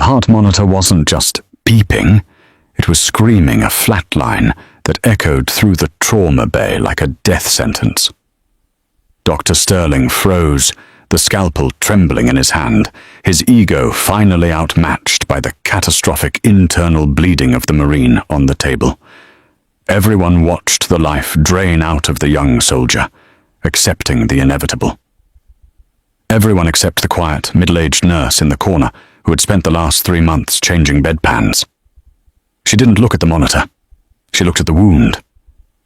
The heart monitor wasn't just beeping, it was screaming a flatline that echoed through the trauma bay like a death sentence. Dr. Sterling froze, the scalpel trembling in his hand, his ego finally outmatched by the catastrophic internal bleeding of the Marine on the table. Everyone watched the life drain out of the young soldier, accepting the inevitable. Everyone except the quiet, middle-aged nurse in the corner who had spent the last 3 months changing bedpans. She didn't look at the monitor. She looked at the wound,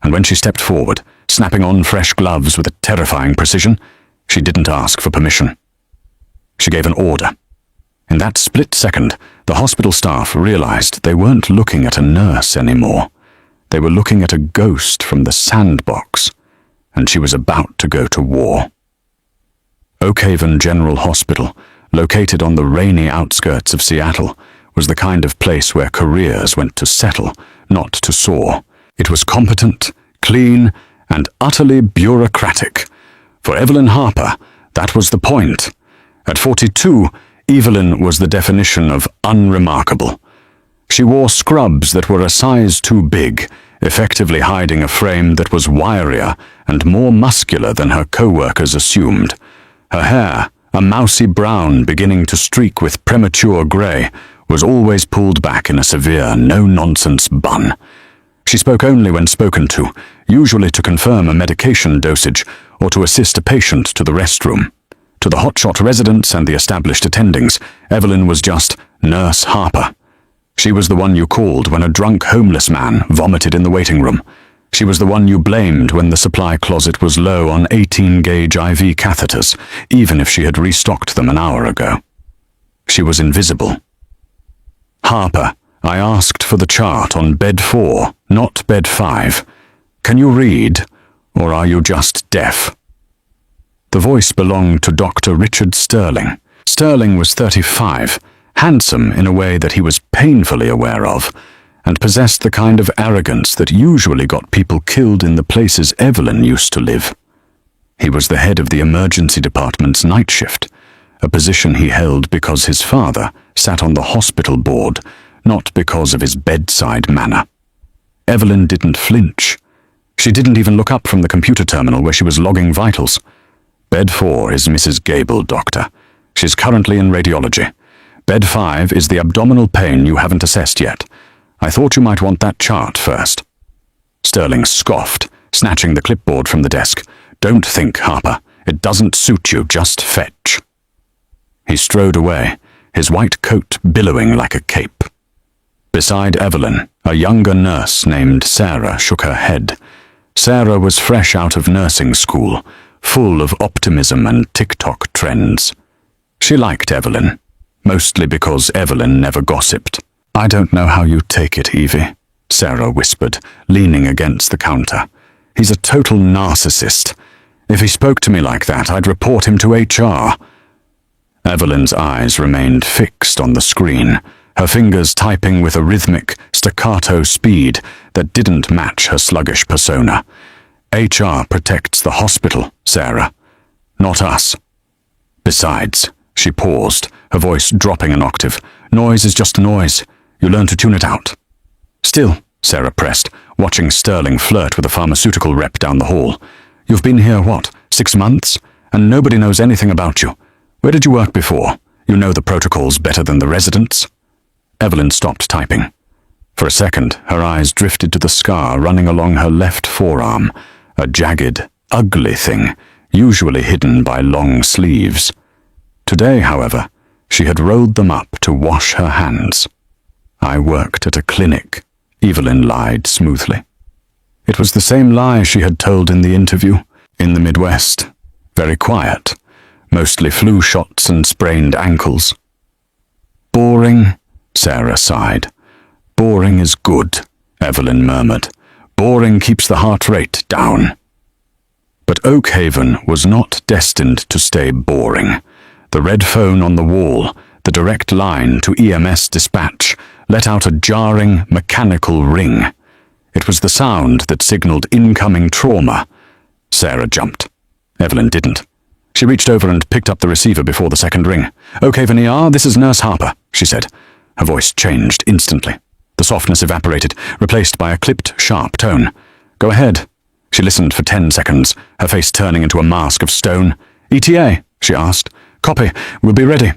and when she stepped forward, snapping on fresh gloves with a terrifying precision, she didn't ask for permission. She gave an order. In that split second, the hospital staff realized they weren't looking at a nurse anymore. They were looking at a ghost from the sandbox, and she was about to go to war. Oakhaven General Hospital, located on the rainy outskirts of Seattle, was the kind of place where careers went to settle, not to soar. It was competent, clean, and utterly bureaucratic. For Evelyn Harper, that was the point. At 42, Evelyn was the definition of unremarkable. She wore scrubs that were a size too big, effectively hiding a frame that was wirier and more muscular than her co-workers assumed. Her hair, a mousy brown beginning to streak with premature grey, was always pulled back in a severe, no-nonsense bun. She spoke only when spoken to, usually to confirm a medication dosage or to assist a patient to the restroom. To the hotshot residents and the established attendings, Evelyn was just Nurse Harper. She was the one you called when a drunk homeless man vomited in the waiting room. She was the one you blamed when the supply closet was low on 18-gauge IV catheters, even if she had restocked them an hour ago. She was invisible. Harper, I asked for the chart on bed 4, not bed 5. Can you read, or are you just deaf? The voice belonged to Dr. Richard Sterling. Sterling was 35, handsome in a way that he was painfully aware of, and possessed the kind of arrogance that usually got people killed in the places Evelyn used to live. He was the head of the emergency department's night shift, a position he held because his father sat on the hospital board, not because of his bedside manner. Evelyn didn't flinch. She didn't even look up from the computer terminal where she was logging vitals. Bed 4 is Mrs. Gable, doctor. She's currently in radiology. Bed 5 is the abdominal pain you haven't assessed yet. I thought you might want that chart first. Sterling scoffed, snatching the clipboard from the desk. Don't think, Harper. It doesn't suit you, just fetch. He strode away, his white coat billowing like a cape. Beside Evelyn, a younger nurse named Sarah shook her head. Sarah was fresh out of nursing school, full of optimism and TikTok trends. She liked Evelyn, mostly because Evelyn never gossiped. I don't know how you take it, Evie, Sarah whispered, leaning against the counter. He's a total narcissist. If he spoke to me like that, I'd report him to HR. Evelyn's eyes remained fixed on the screen, her fingers typing with a rhythmic, staccato speed that didn't match her sluggish persona. HR protects the hospital, Sarah, not us. Besides, she paused, her voice dropping an octave. Noise is just noise. You learn to tune it out. Still, Sarah pressed, watching Sterling flirt with a pharmaceutical rep down the hall. You've been here, what, 6 months? And nobody knows anything about you. Where did you work before? You know the protocols better than the residents. Evelyn stopped typing. For a second, her eyes drifted to the scar running along her left forearm, a jagged, ugly thing, usually hidden by long sleeves. Today, however, she had rolled them up to wash her hands. I worked at a clinic, Evelyn lied smoothly. It was the same lie she had told in the interview, in the Midwest. Very quiet, mostly flu shots and sprained ankles. Boring, Sarah sighed. Boring is good, Evelyn murmured. Boring keeps the heart rate down. But Oakhaven was not destined to stay boring. The red phone on the wall, the direct line to EMS dispatch, let out a jarring, mechanical ring. It was the sound that signaled incoming trauma. Sarah jumped. Evelyn didn't. She reached over and picked up the receiver before the second ring. Oakhaven ER, this is Nurse Harper, she said. Her voice changed instantly. The softness evaporated, replaced by a clipped, sharp tone. "Go ahead." She listened for 10 seconds, her face turning into a mask of stone. "ETA?" she asked. "Copy. We'll be ready."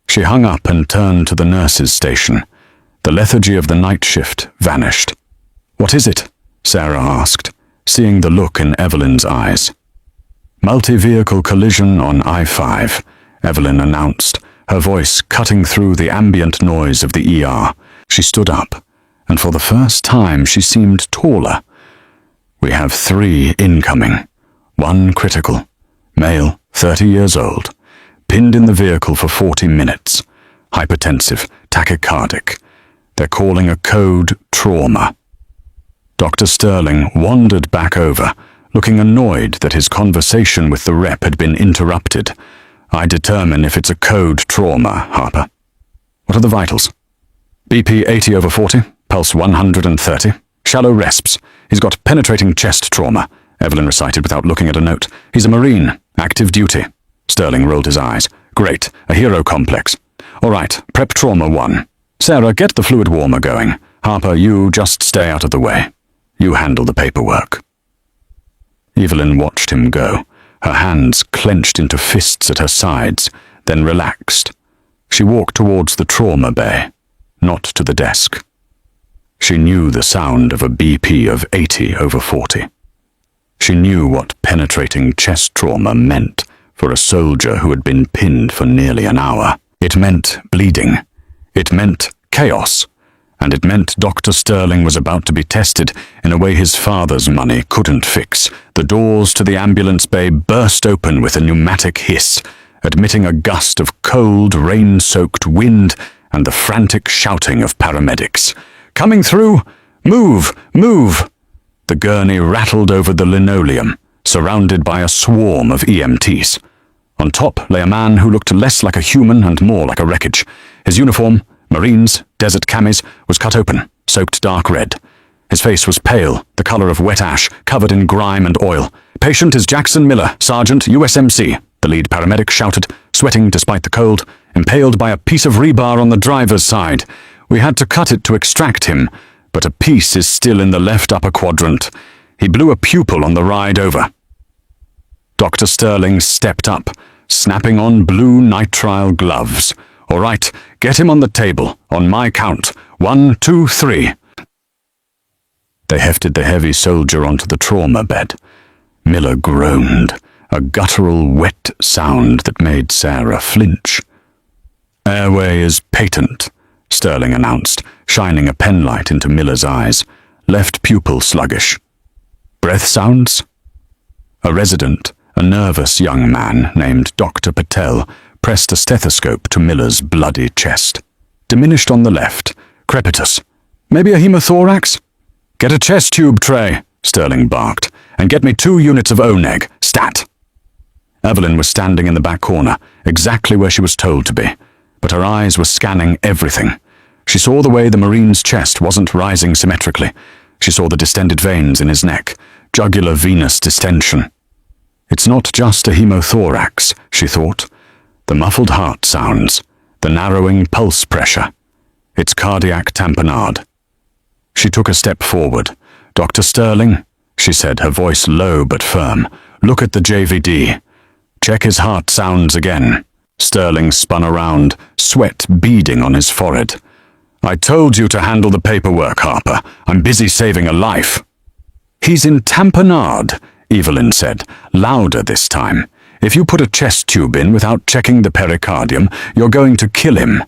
She hung up and turned to the nurse's station. The lethargy of the night shift vanished. "What is it?" Sarah asked, seeing the look in Evelyn's eyes. "Multi-vehicle collision on I-5, Evelyn announced, her voice cutting through the ambient noise of the ER. She stood up, and for the first time she seemed taller. "We have 3 incoming. 1 critical. Male, 30 years old. Pinned in the vehicle for 40 minutes. Hypertensive, tachycardic. They're calling a code trauma." Dr. Sterling wandered back over, looking annoyed that his conversation with the rep had been interrupted. "I determine if it's a code trauma, Harper." "What are the vitals?" "BP 80/40, pulse 130. Shallow resps. He's got penetrating chest trauma," Evelyn recited without looking at a note. "He's a Marine, active duty." Sterling rolled his eyes. "Great, a hero complex. All right, prep trauma 1. Sarah, get the fluid warmer going. Harper, you just stay out of the way. You handle the paperwork." Evelyn watched him go, her hands clenched into fists at her sides, then relaxed. She walked towards the trauma bay, not to the desk. She knew the sound of a BP of 80/40. She knew what penetrating chest trauma meant for a soldier who had been pinned for nearly an hour. It meant bleeding. It meant chaos. And it meant Dr. Sterling was about to be tested in a way his father's money couldn't fix. The doors to the ambulance bay burst open with a pneumatic hiss, admitting a gust of cold, rain-soaked wind and the frantic shouting of paramedics. "Coming through! Move! Move!" The gurney rattled over the linoleum, surrounded by a swarm of EMTs. On top lay a man who looked less like a human and more like a wreckage. His uniform, Marines, desert camis, was cut open, soaked dark red. His face was pale, the color of wet ash, covered in grime and oil. "Patient is Jackson Miller, Sergeant, USMC," the lead paramedic shouted, sweating despite the cold, "impaled by a piece of rebar on the driver's side. We had to cut it to extract him, but a piece is still in the left upper quadrant. He blew a pupil on the ride over." Dr. Sterling stepped up, snapping on blue nitrile gloves. "All right, get him on the table, on my count. 1, 2, 3. They hefted the heavy soldier onto the trauma bed. Miller groaned, a guttural, wet sound that made Sarah flinch. "Airway is patent," Sterling announced, shining a penlight into Miller's eyes. "Left pupil sluggish. Breath sounds?" A resident, a nervous young man named Dr. Patel, pressed a stethoscope to Miller's bloody chest. "Diminished on the left. Crepitus. Maybe a hemothorax?" "Get a chest tube tray," Sterling barked, "and get me 2 units of O-neg, stat." Evelyn was standing in the back corner, exactly where she was told to be, but her eyes were scanning everything. She saw the way the Marine's chest wasn't rising symmetrically. She saw the distended veins in his neck, jugular venous distension. "It's not just a hemothorax," she thought. The muffled heart sounds, the narrowing pulse pressure. It's cardiac tamponade. She took a step forward. "Dr. Sterling," she said, her voice low but firm, "look at the JVD. Check his heart sounds again." Sterling spun around, sweat beading on his forehead. "I told you to handle the paperwork, Harper. I'm busy saving a life." "He's in tamponade," Evelyn said, louder this time. "If you put a chest tube in without checking the pericardium, you're going to kill him.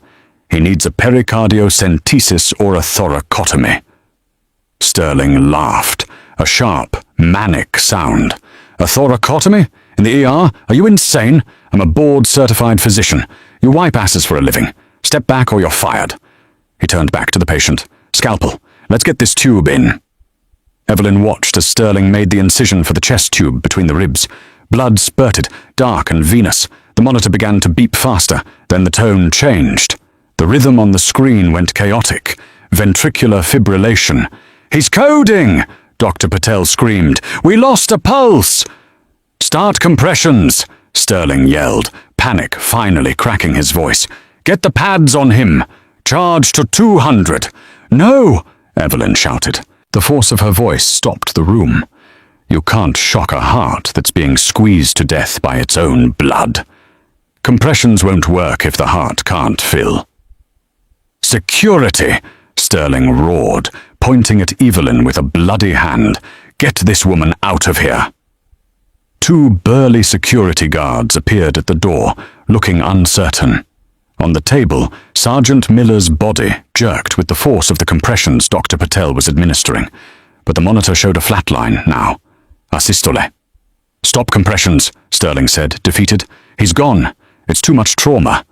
He needs a pericardiocentesis or a thoracotomy." Sterling laughed, a sharp, manic sound. "A thoracotomy? In the ER? Are you insane? I'm a board-certified physician. You wipe asses for a living. Step back or you're fired." He turned back to the patient. "Scalpel. Let's get this tube in." Evelyn watched as Sterling made the incision for the chest tube between the ribs. Blood spurted, dark and venous. The monitor began to beep faster, then the tone changed. The rhythm on the screen went chaotic. Ventricular fibrillation. "He's coding!" Dr. Patel screamed. "We lost a pulse!" "Start compressions!" Sterling yelled, panic finally cracking his voice. "Get the pads on him! Charge to 200. No, Evelyn shouted. The force of her voice stopped the room. You can't shock a heart that's being squeezed to death by its own blood. Compressions won't work if the heart can't fill. Security, Sterling roared, pointing at Evelyn with a bloody hand. Get this woman out of here. 2 burly security guards appeared at the door, looking uncertain. On the table, Sergeant Miller's body jerked with the force of the compressions Dr. Patel was administering, but the monitor showed a flatline now. Asystole. Stop compressions, Sterling said, defeated. He's gone. It's too much trauma.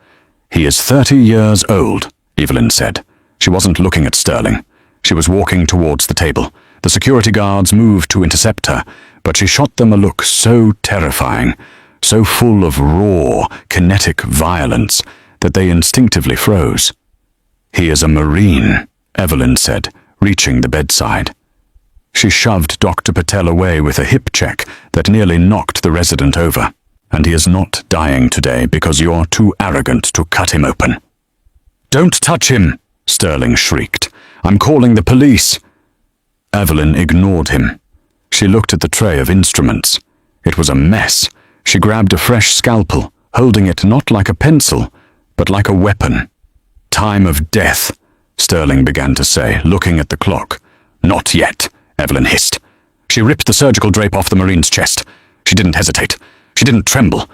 He is 30 years old, Evelyn said. She wasn't looking at Sterling. She was walking towards the table. The security guards moved to intercept her, but she shot them a look so terrifying, so full of raw, kinetic violence, that they instinctively froze. He is a Marine, Evelyn said, reaching the bedside. She shoved Dr. Patel away with a hip check that nearly knocked the resident over. And he is not dying today because you're too arrogant to cut him open. Don't touch him, Sterling shrieked. I'm calling the police. Evelyn ignored him. She looked at the tray of instruments. It was a mess. She grabbed a fresh scalpel, holding it not like a pencil, but like a weapon. Time of death, Sterling began to say, looking at the clock. Not yet, Evelyn hissed. She ripped the surgical drape off the Marine's chest. She didn't hesitate. She didn't tremble.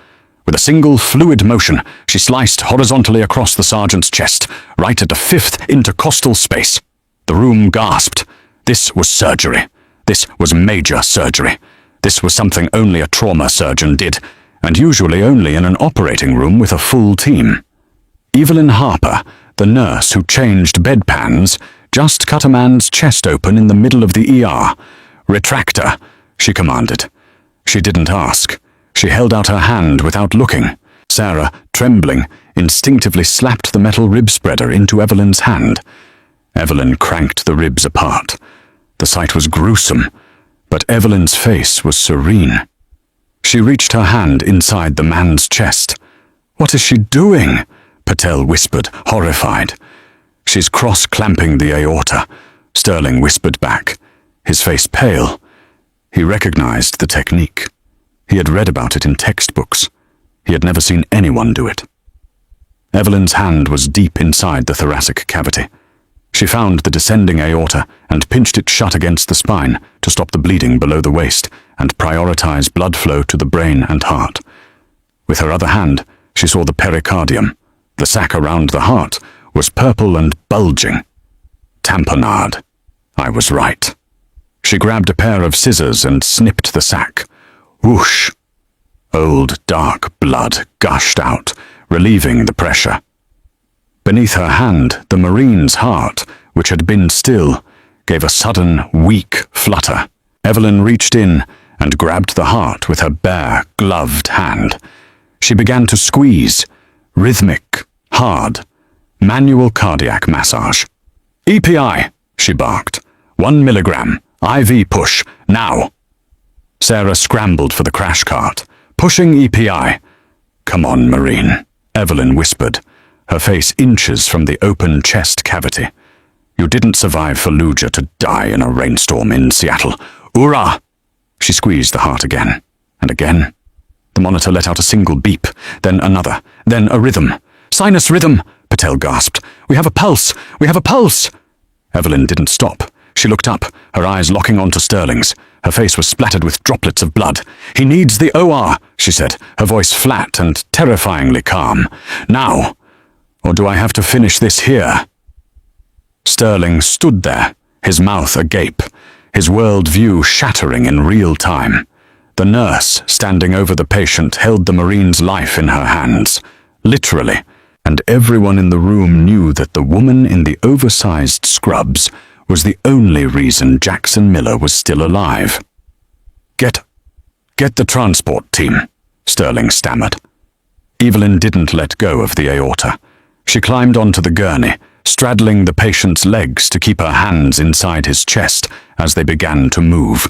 With a single fluid motion, she sliced horizontally across the sergeant's chest, right at the 5th intercostal space. The room gasped. This was surgery. This was major surgery. This was something only a trauma surgeon did, and usually only in an operating room with a full team. Evelyn Harper, the nurse who changed bedpans, just cut a man's chest open in the middle of the ER. Retractor, she commanded. She didn't ask. She held out her hand without looking. Sarah, trembling, instinctively slapped the metal rib spreader into Evelyn's hand. Evelyn cranked the ribs apart. The sight was gruesome, but Evelyn's face was serene. She reached her hand inside the man's chest. What is she doing? Patel whispered, horrified. She's cross-clamping the aorta, Sterling whispered back, his face pale. He recognized the technique. He had read about it in textbooks. He had never seen anyone do it. Evelyn's hand was deep inside the thoracic cavity. She found the descending aorta and pinched it shut against the spine to stop the bleeding below the waist and prioritize blood flow to the brain and heart. With her other hand, she saw the pericardium. The sac around the heart was purple and bulging. Tamponade. I was right. She grabbed a pair of scissors and snipped the sac. Whoosh! Old, dark blood gushed out, relieving the pressure. Beneath her hand, the Marine's heart, which had been still, gave a sudden, weak flutter. Evelyn reached in and grabbed the heart with her bare, gloved hand. She began to squeeze, rhythmic, hard, manual cardiac massage. EPI, she barked. 1 milligram, IV push, now. Sarah scrambled for the crash cart, pushing EPI. Come on, Marine, Evelyn whispered, her face inches from the open chest cavity. You didn't survive Fallujah to die in a rainstorm in Seattle. Hoorah! She squeezed the heart again, and again. The monitor let out a single beep, then another, then a rhythm. Sinus rhythm, Patel gasped. We have a pulse! We have a pulse! Evelyn didn't stop. She looked up, her eyes locking onto Sterling's. Her face was splattered with droplets of blood. He needs the OR, she said, her voice flat and terrifyingly calm. Now! Or do I have to finish this here? Sterling stood there, his mouth agape, his world view shattering in real time. The nurse, standing over the patient, held the Marine's life in her hands, literally, and everyone in the room knew that the woman in the oversized scrubs was the only reason Jackson Miller was still alive. Get the transport team, Sterling stammered. Evelyn didn't let go of the aorta. She climbed onto the gurney, straddling the patient's legs to keep her hands inside his chest as they began to move.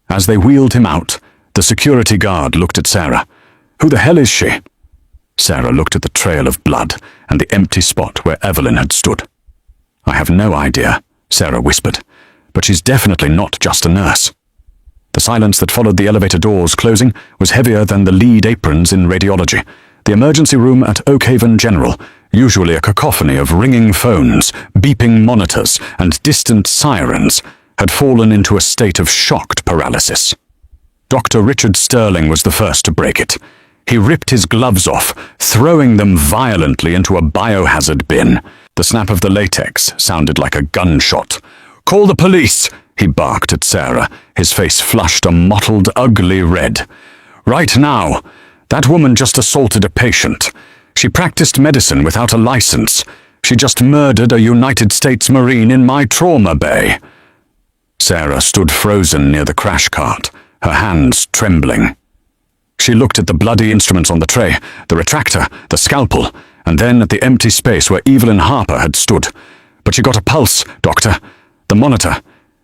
As they wheeled him out, the security guard looked at Sarah. Who the hell is she? Sarah looked at the trail of blood and the empty spot where Evelyn had stood. "I have no idea," Sarah whispered, "but she's definitely not just a nurse." The silence that followed the elevator doors closing was heavier than the lead aprons in radiology. The emergency room at Oakhaven General, usually a cacophony of ringing phones, beeping monitors, and distant sirens, had fallen into a state of shocked paralysis. Dr. Richard Sterling was the first to break it. He ripped his gloves off, throwing them violently into a biohazard bin. The snap of the latex sounded like a gunshot. "Call the police!" he barked at Sarah, his face flushed a mottled, ugly red. "Right now! That woman just assaulted a patient. She practiced medicine without a license. She just murdered a United States Marine in my trauma bay." Sarah stood frozen near the crash cart, her hands trembling. She looked at the bloody instruments on the tray, the retractor, the scalpel, and then at the empty space where Evelyn Harper had stood. "But she got a pulse, Doctor. The monitor.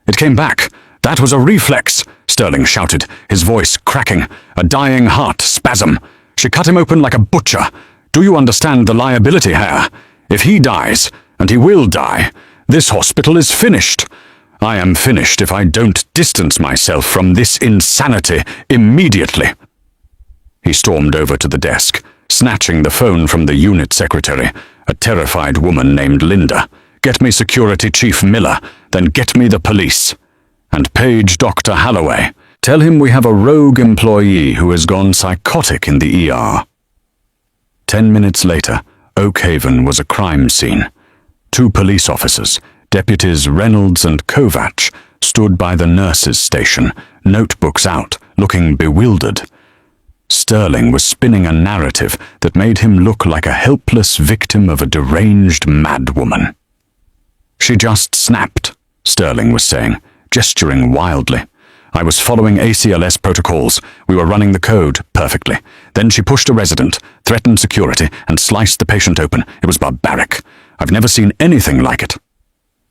It came back. That was a reflex," Sterling shouted, his voice cracking, a dying heart spasm. "She cut him open like a butcher. Do you understand the liability here? If he dies, and he will die, this hospital is finished. I am finished if I don't distance myself from this insanity immediately." He stormed over to the desk, snatching the phone from the unit secretary, a terrified woman named Linda. "Get me Security Chief Miller, then get me the police. And page Dr. Holloway. Tell him we have a rogue employee who has gone psychotic in the ER." 10 minutes later, Oakhaven was a crime scene. 2 police officers, Deputies Reynolds and Kovac, stood by the nurses' station, notebooks out, looking bewildered. Sterling was spinning a narrative that made him look like a helpless victim of a deranged madwoman. "She just snapped," Sterling was saying, gesturing wildly. "I was following ACLS protocols. We were running the code perfectly. Then she pushed a resident, threatened security, and sliced the patient open. It was barbaric. I've never seen anything like it."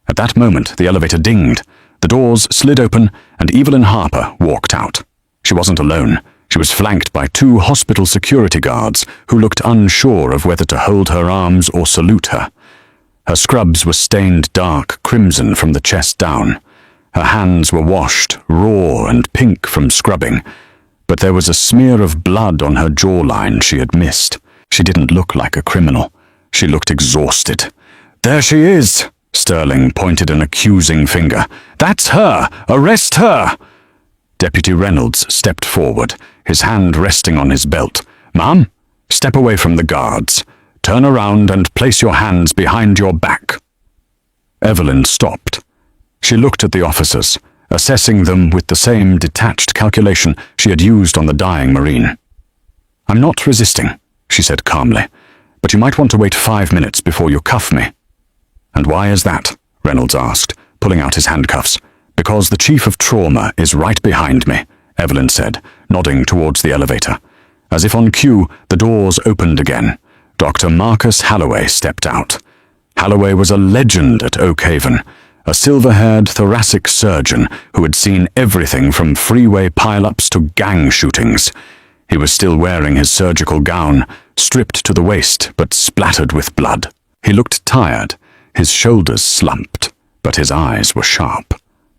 At that moment, the elevator dinged. The doors slid open, and Evelyn Harper walked out. She wasn't alone. She was flanked by 2 hospital security guards who looked unsure of whether to hold her arms or salute her. Her scrubs were stained dark crimson from the chest down. Her hands were washed, raw and pink from scrubbing, but there was a smear of blood on her jawline she had missed. She didn't look like a criminal. She looked exhausted. "There she is!" Sterling pointed an accusing finger. "That's her! Arrest her!" Deputy Reynolds stepped forward, his hand resting on his belt. "Ma'am, step away from the guards. Turn around and place your hands behind your back." Evelyn stopped. She looked at the officers, assessing them with the same detached calculation she had used on the dying Marine. "I'm not resisting," she said calmly, "but you might want to wait 5 minutes before you cuff me." "And why is that?" Reynolds asked, pulling out his handcuffs. "Because the chief of trauma is right behind me," Evelyn said, nodding towards the elevator. As if on cue, the doors opened again. Dr. Marcus Holloway stepped out. Holloway was a legend at Oakhaven, a silver-haired thoracic surgeon who had seen everything from freeway pile-ups to gang shootings. He was still wearing his surgical gown, stripped to the waist but splattered with blood. He looked tired, his shoulders slumped, but his eyes were sharp.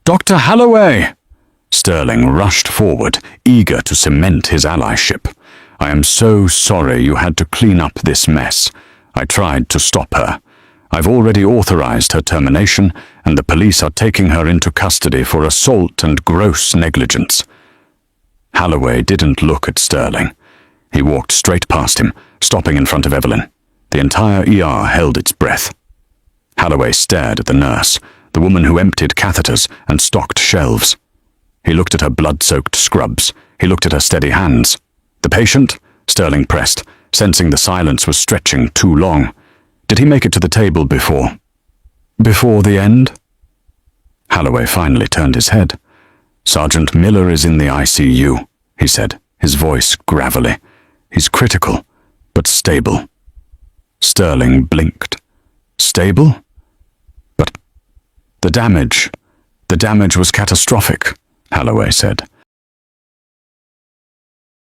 "Dr. Holloway!" Sterling rushed forward, eager to cement his allyship. "I am so sorry you had to clean up this mess. I tried to stop her. I've already authorized her termination, and the police are taking her into custody for assault and gross negligence." Holloway didn't look at Sterling. He walked straight past him, stopping in front of Evelyn. The entire ER held its breath. Holloway stared at the nurse, the woman who emptied catheters and stocked shelves. He looked at her blood-soaked scrubs. He looked at her steady hands. "The patient?" Sterling pressed, sensing the silence was stretching too long. "Did he make it to the table before the end?" Holloway finally turned his head. "Sergeant Miller is in the ICU, he said, his voice gravelly. "He's critical, but stable." Sterling blinked. "Stable? But the damage was catastrophic," Holloway said.